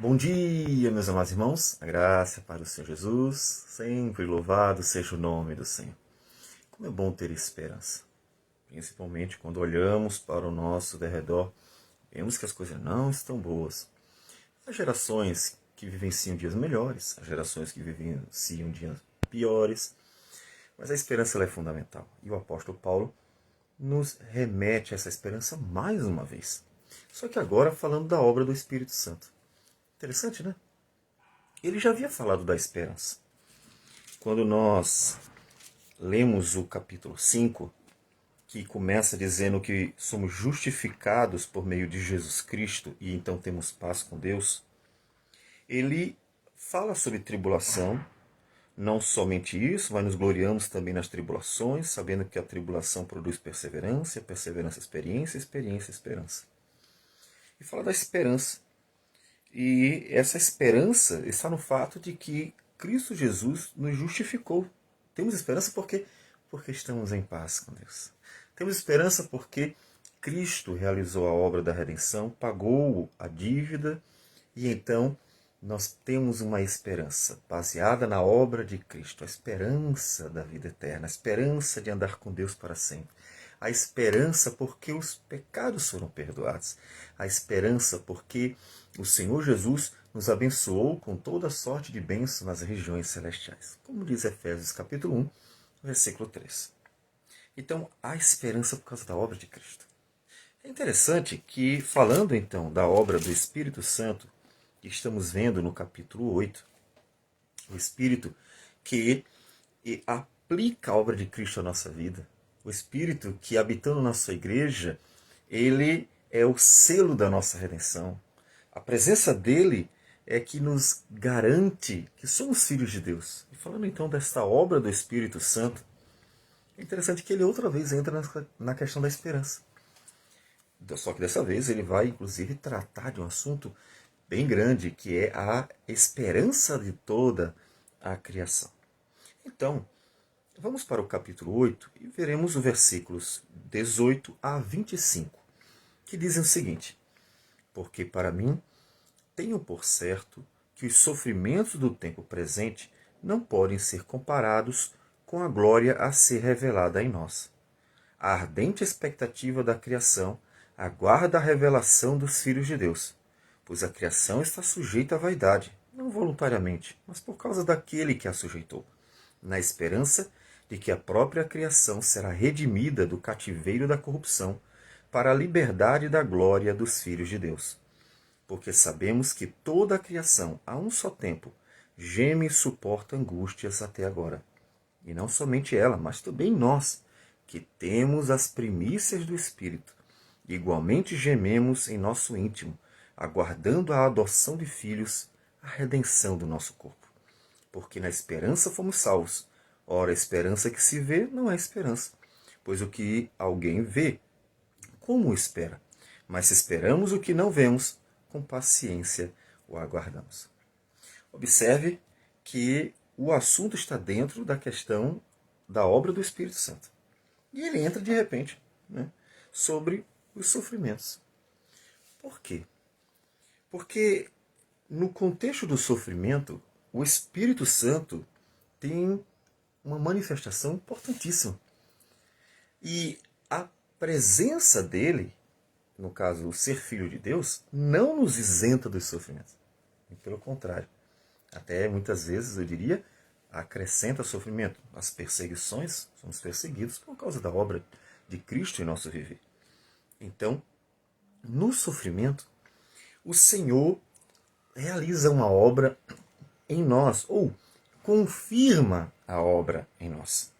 Bom dia, meus amados irmãos. A graça para o Senhor Jesus, sempre louvado seja o nome do Senhor. Como é bom ter esperança, principalmente quando olhamos para o nosso derredor, vemos que as coisas não estão boas. Há gerações que vivenciam dias melhores, há gerações que vivenciam dias piores, mas a esperança ela é fundamental. E o apóstolo Paulo nos remete a essa esperança mais uma vez. Só que agora falando da obra do Espírito Santo. Interessante, né? Ele já havia falado da esperança. Quando nós lemos o capítulo 5, que começa dizendo que somos justificados por meio de Jesus Cristo e então temos paz com Deus, ele fala sobre tribulação, não somente isso, mas nos gloriamos também nas tribulações, sabendo que a tribulação produz perseverança, perseverança, experiência, experiência, esperança. E fala da esperança. E essa esperança está no fato de que Cristo Jesus nos justificou. Temos esperança porque estamos em paz com Deus. Temos esperança porque Cristo realizou a obra da redenção, pagou a dívida e então nós temos uma esperança baseada na obra de Cristo, a esperança da vida eterna, a esperança de andar com Deus para sempre. A esperança porque os pecados foram perdoados. A esperança porque o Senhor Jesus nos abençoou com toda sorte de bênçãos nas regiões celestiais. Como diz Efésios capítulo 1, versículo 3. Então, há esperança por causa da obra de Cristo. É interessante que, falando então da obra do Espírito Santo, que estamos vendo no capítulo 8, o Espírito que aplica a obra de Cristo à nossa vida, o Espírito que, habitando na sua igreja, ele é o selo da nossa redenção. A presença dele é que nos garante que somos filhos de Deus. E falando então desta obra do Espírito Santo, é interessante que ele outra vez entra na questão da esperança. Só que dessa vez ele vai, inclusive, tratar de um assunto bem grande, que é a esperança de toda a criação. Então, vamos para o capítulo 8 e veremos os versículos 18 a 25, que dizem o seguinte: Porque para mim tenho por certo que os sofrimentos do tempo presente não podem ser comparados com a glória a ser revelada em nós. A ardente expectativa da criação aguarda a revelação dos filhos de Deus, pois a criação está sujeita à vaidade, não voluntariamente, mas por causa daquele que a sujeitou, na esperança de que a própria criação será redimida do cativeiro da corrupção para a liberdade da glória dos filhos de Deus. Porque sabemos que toda a criação, a um só tempo, geme e suporta angústias até agora. E não somente ela, mas também nós, que temos as primícias do Espírito, igualmente gememos em nosso íntimo, aguardando a adoção de filhos, a redenção do nosso corpo. Porque na esperança fomos salvos. Ora, a esperança que se vê não é esperança, pois o que alguém vê, como o espera? Mas se esperamos o que não vemos, com paciência o aguardamos. Observe que o assunto está dentro da questão da obra do Espírito Santo. E ele entra de repente, né, sobre os sofrimentos. Por quê? Porque no contexto do sofrimento, o Espírito Santo tem uma manifestação importantíssima. E a presença dele, no caso, o ser filho de Deus, não nos isenta dos sofrimentos. E pelo contrário, até muitas vezes, eu diria, acrescenta sofrimento. As perseguições, somos perseguidos por causa da obra de Cristo em nosso viver. Então, no sofrimento, o Senhor realiza uma obra em nós, ou confirma a obra em nós.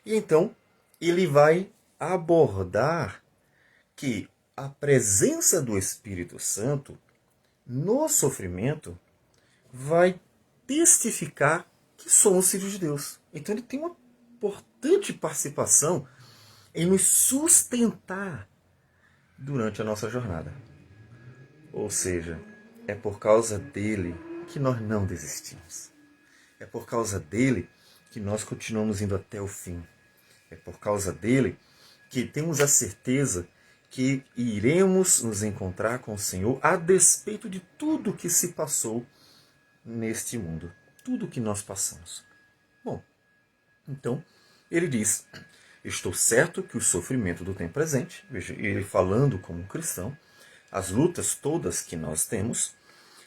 E então, ele vai abordar que a presença do Espírito Santo no sofrimento vai testificar que somos filhos de Deus. Então ele tem uma importante participação em nos sustentar durante a nossa jornada. Ou seja, é por causa dele que nós não desistimos. É por causa dele que nós continuamos indo até o fim. É por causa dele que temos a certeza que iremos nos encontrar com o Senhor a despeito de tudo que se passou neste mundo, tudo que nós passamos. Bom, então ele diz: estou certo que o sofrimento do tempo presente, veja, ele falando como um cristão, as lutas todas que nós temos,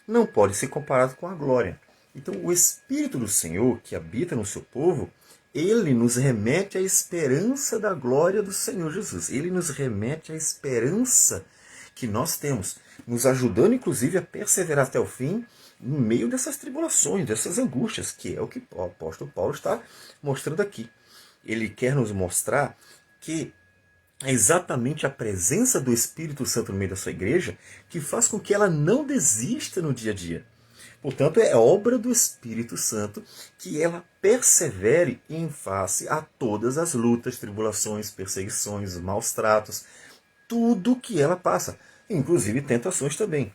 não pode ser comparado com a glória. Então o Espírito do Senhor que habita no seu povo, ele nos remete à esperança da glória do Senhor Jesus. Ele nos remete à esperança que nós temos, nos ajudando inclusive a perseverar até o fim no meio dessas tribulações, dessas angústias, que é o que o apóstolo Paulo está mostrando aqui. Ele quer nos mostrar que é exatamente a presença do Espírito Santo no meio da sua igreja que faz com que ela não desista no dia a dia. Portanto, é obra do Espírito Santo que ela persevere em face a todas as lutas, tribulações, perseguições, maus tratos, tudo que ela passa, inclusive tentações também.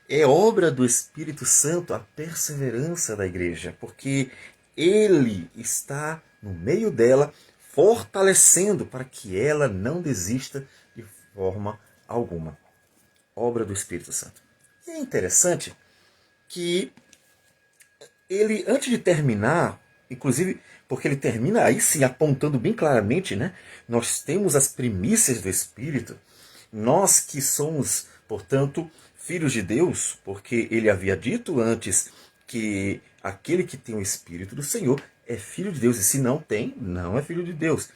É obra do Espírito Santo a perseverança da igreja, porque ele está no meio dela, fortalecendo para que ela não desista de forma alguma. Obra do Espírito Santo. E é interessante que ele, antes de terminar, inclusive porque ele termina aí sim apontando bem claramente, né? Nós temos as primícias do Espírito, nós que somos, portanto, filhos de Deus, porque ele havia dito antes que aquele que tem o Espírito do Senhor é filho de Deus, e se não tem, não é filho de Deus.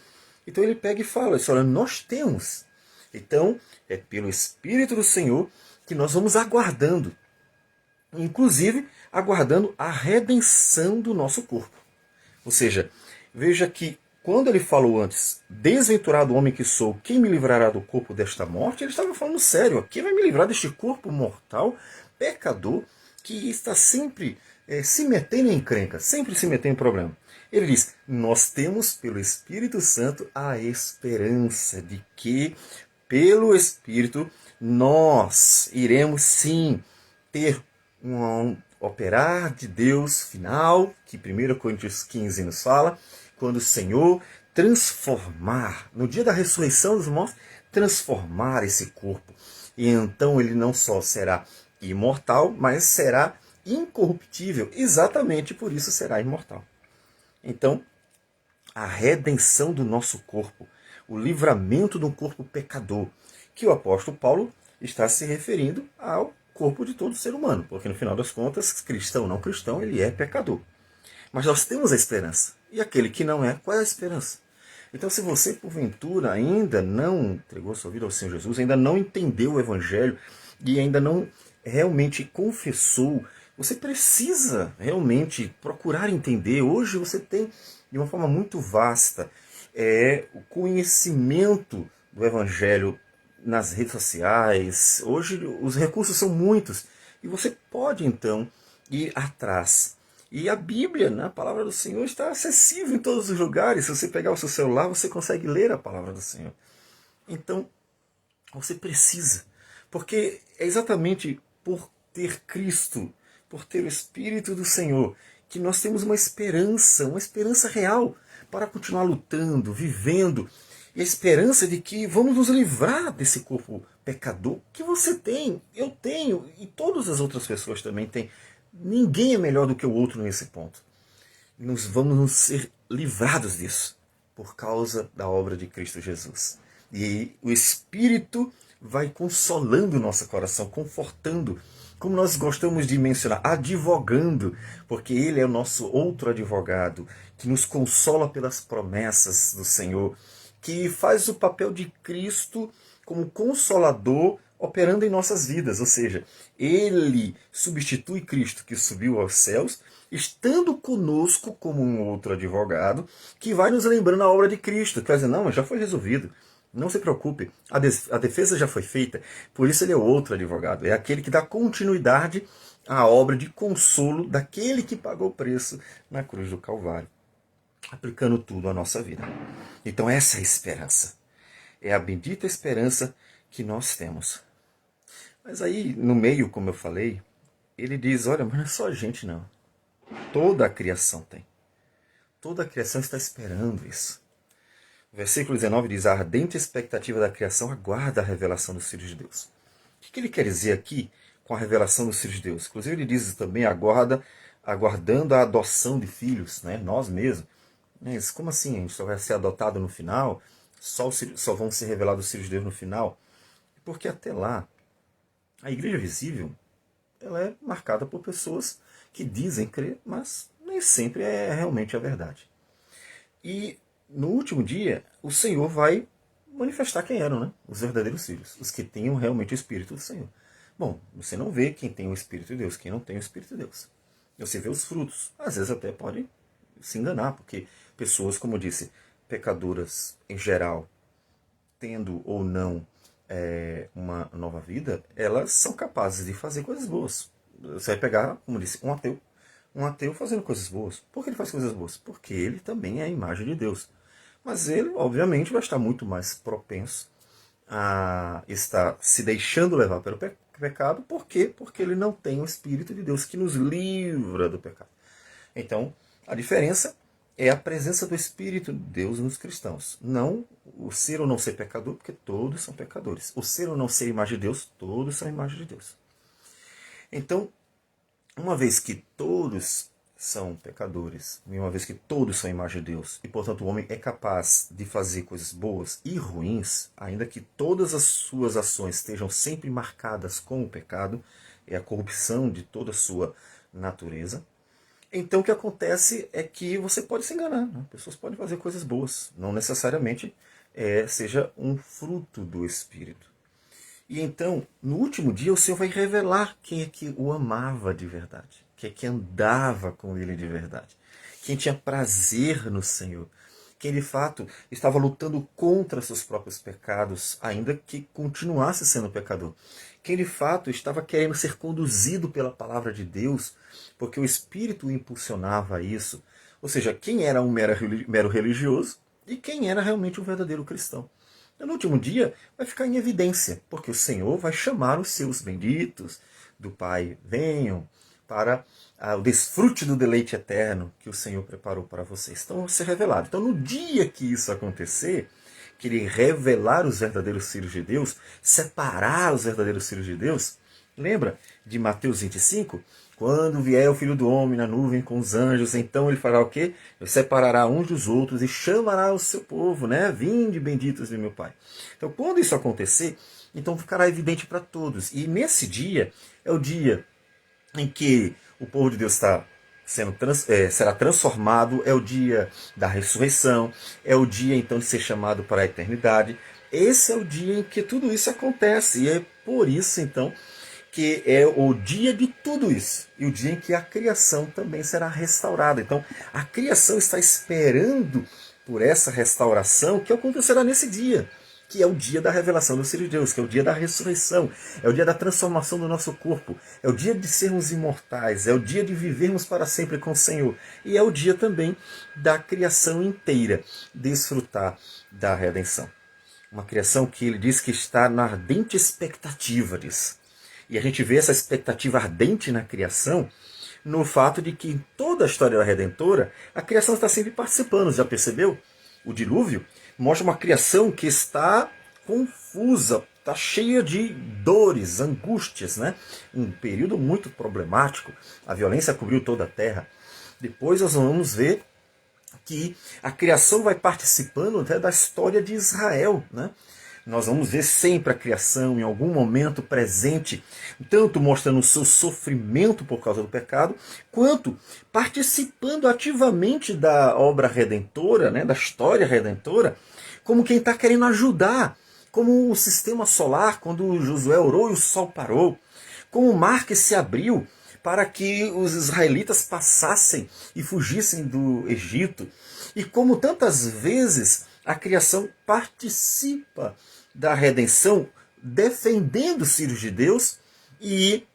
Então ele pega e fala, olha, nós temos. Então, é pelo Espírito do Senhor que nós vamos aguardando, inclusive aguardando a redenção do nosso corpo. Ou seja, veja que quando ele falou antes, desventurado homem que sou, quem me livrará do corpo desta morte? Ele estava falando sério, quem vai me livrar deste corpo mortal, pecador, que está sempre se metendo em encrenca, sempre se metendo em problema. Ele diz, nós temos pelo Espírito Santo a esperança de que, pelo Espírito, nós iremos sim ter um operar de Deus final, que 1 Coríntios 15 nos fala, quando o Senhor transformar, no dia da ressurreição dos mortos, transformar esse corpo. E então ele não só será imortal, mas será incorruptível. Exatamente por isso será imortal. Então, a redenção do nosso corpo, o livramento do corpo pecador, que o apóstolo Paulo está se referindo ao corpo de todo ser humano, porque no final das contas, cristão ou não cristão, ele é pecador. Mas nós temos a esperança. E aquele que não é, qual é a esperança? Então, se você, porventura, ainda não entregou sua vida ao Senhor Jesus, ainda não entendeu o Evangelho e ainda não realmente confessou, você precisa realmente procurar entender. Hoje você tem, de uma forma muito vasta, o conhecimento do Evangelho nas redes sociais. Hoje os recursos são muitos e você pode, então, ir atrás. E a Bíblia, né, a palavra do Senhor, está acessível em todos os lugares. Se você pegar o seu celular, você consegue ler a palavra do Senhor. Então, você precisa. Porque é exatamente por ter Cristo, por ter o Espírito do Senhor, que nós temos uma esperança real para continuar lutando, vivendo. E a esperança de que vamos nos livrar desse corpo pecador que você tem, eu tenho, e todas as outras pessoas também têm. Ninguém é melhor do que o outro nesse ponto. Nós vamos ser livrados disso por causa da obra de Cristo Jesus. E o Espírito vai consolando o nosso coração, confortando, como nós gostamos de mencionar, advogando, porque Ele é o nosso outro advogado, que nos consola pelas promessas do Senhor, que faz o papel de Cristo como consolador operando em nossas vidas, ou seja, ele substitui Cristo que subiu aos céus, estando conosco como um outro advogado, que vai nos lembrando a obra de Cristo, que vai dizer, não, mas já foi resolvido, não se preocupe, a defesa já foi feita, por isso ele é o outro advogado, é aquele que dá continuidade à obra de consolo daquele que pagou o preço na cruz do Calvário, aplicando tudo à nossa vida. Então essa é a esperança, é a bendita esperança que nós temos. Mas aí, no meio, como eu falei, ele diz, olha, mas não é só a gente não. Toda a criação tem. Toda a criação está esperando isso. O versículo 19 diz: a ardente expectativa da criação aguarda a revelação dos filhos de Deus. O que ele quer dizer aqui com a revelação dos filhos de Deus? Inclusive ele diz também: aguardando a adoção de filhos, né? Nós mesmos. Mas como assim? A gente só vai ser adotado no final? Só vão ser revelados os filhos de Deus no final? Porque até lá, a igreja visível, ela é marcada por pessoas que dizem crer, mas nem sempre é realmente a verdade. E no último dia, o Senhor vai manifestar quem eram, né? Os verdadeiros filhos, os que tinham realmente o Espírito do Senhor. Bom, você não vê quem tem o Espírito de Deus, quem não tem o Espírito de Deus. Você vê os frutos. Às vezes até pode se enganar, porque pessoas, como eu disse, pecadoras em geral, tendo ou não uma nova vida, elas são capazes de fazer coisas boas. Você vai pegar, como eu disse, um ateu fazendo coisas boas. Por que ele faz coisas boas? Porque ele também é a imagem de Deus. Mas ele, obviamente, vai estar muito mais propenso a estar se deixando levar pelo pecado. Por quê? Porque ele não tem o Espírito de Deus que nos livra do pecado. Então, a diferença é a presença do Espírito de Deus nos cristãos. Não o ser ou não ser pecador, porque todos são pecadores. O ser ou não ser imagem de Deus, todos são imagem de Deus. Então, uma vez que todos são pecadores, e uma vez que todos são imagem de Deus, e portanto o homem é capaz de fazer coisas boas e ruins, ainda que todas as suas ações estejam sempre marcadas com o pecado, é a corrupção de toda a sua natureza, então o que acontece é que você pode se enganar, né? Pessoas podem fazer coisas boas, não necessariamente seja um fruto do Espírito. E então, no último dia, o Senhor vai revelar quem é que o amava de verdade, quem é que andava com ele de verdade, quem tinha prazer no Senhor, quem de fato estava lutando contra seus próprios pecados, ainda que continuasse sendo pecador. Quem de fato estava querendo ser conduzido pela palavra de Deus, porque o Espírito o impulsionava a isso. Ou seja, quem era um mero religioso e quem era realmente um verdadeiro cristão. No último dia vai ficar em evidência, porque o Senhor vai chamar os seus benditos do Pai, venham para o desfrute do deleite eterno que o Senhor preparou para vocês. Então, vai ser revelado. Então, no dia que isso acontecer, que ele revelar os verdadeiros filhos de Deus, separar os verdadeiros filhos de Deus, lembra de Mateus 25? Quando vier o Filho do Homem na nuvem com os anjos, então ele fará o quê? Ele separará uns dos outros e chamará o seu povo, né? Vinde benditos de meu Pai. Então, quando isso acontecer, então ficará evidente para todos. E nesse dia, é o dia em que o povo de Deus será transformado, é o dia da ressurreição, é o dia então de ser chamado para a eternidade. Esse é o dia em que tudo isso acontece. E é por isso, então, que é o dia de tudo isso, e o dia em que a criação também será restaurada. Então, a criação está esperando por essa restauração que acontecerá nesse dia, que é o dia da revelação do Filho de Deus, que é o dia da ressurreição, é o dia da transformação do nosso corpo, é o dia de sermos imortais, é o dia de vivermos para sempre com o Senhor, e é o dia também da criação inteira desfrutar da redenção. Uma criação que ele diz que está na ardente expectativa disso. E a gente vê essa expectativa ardente na criação no fato de que em toda a história da Redentora, a criação está sempre participando. Já percebeu? O dilúvio mostra uma criação que está confusa, está cheia de dores, angústias, né? Um período muito problemático. A violência cobriu toda a terra. Depois nós vamos ver que a criação vai participando até da história de Israel, né? Nós vamos ver sempre a criação em algum momento presente, tanto mostrando o seu sofrimento por causa do pecado, quanto participando ativamente da obra redentora, né, da história redentora, como quem está querendo ajudar, como o sistema solar, quando Josué orou e o sol parou, como o mar que se abriu para que os israelitas passassem e fugissem do Egito, e como tantas vezes a criação participa da redenção, defendendo os filhos de Deus e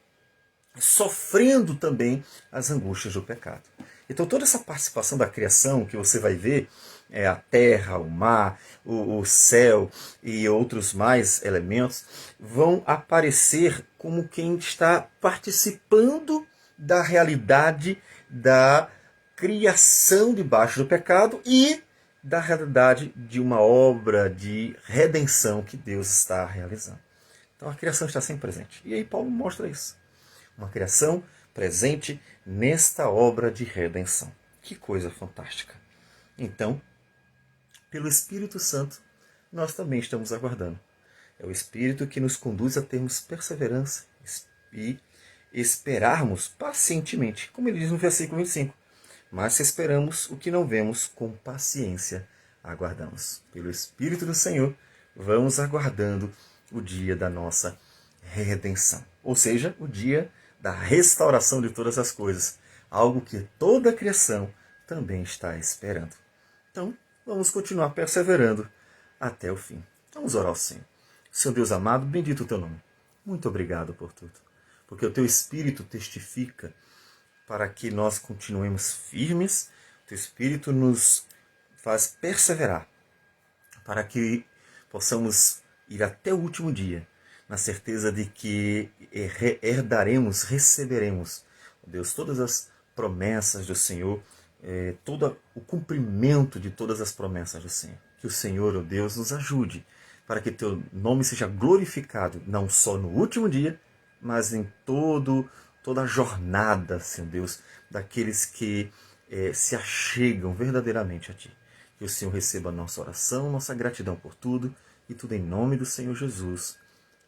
sofrendo também as angústias do pecado. Então toda essa participação da criação que você vai ver, a terra, o mar, o céu e outros mais elementos, vão aparecer como quem está participando da realidade da criação debaixo do pecado e da realidade de uma obra de redenção que Deus está realizando. Então a criação está sempre presente. E aí Paulo mostra isso. Uma criação presente nesta obra de redenção. Que coisa fantástica. Então, pelo Espírito Santo, nós também estamos aguardando. É o Espírito que nos conduz a termos perseverança e esperarmos pacientemente, como ele diz no versículo 25. Mas se esperamos o que não vemos, com paciência aguardamos. Pelo Espírito do Senhor, vamos aguardando o dia da nossa redenção. Ou seja, o dia da restauração de todas as coisas. Algo que toda a criação também está esperando. Então, vamos continuar perseverando até o fim. Vamos orar ao Senhor. Senhor Deus amado, bendito o teu nome. Muito obrigado por tudo. Porque o teu Espírito testifica para que nós continuemos firmes. O teu Espírito nos faz perseverar para que possamos ir até o último dia, na certeza de que herdaremos, receberemos, Deus, todas as promessas do Senhor, todo o cumprimento de todas as promessas do Senhor. Que o Senhor, ó Deus, nos ajude para que teu nome seja glorificado, não só no último dia, mas em toda a jornada, Senhor Deus, daqueles que se achegam verdadeiramente a Ti. Que o Senhor receba a nossa oração, nossa gratidão por tudo, e tudo em nome do Senhor Jesus.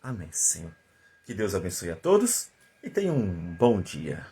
Amém, Senhor. Que Deus abençoe a todos e tenham um bom dia.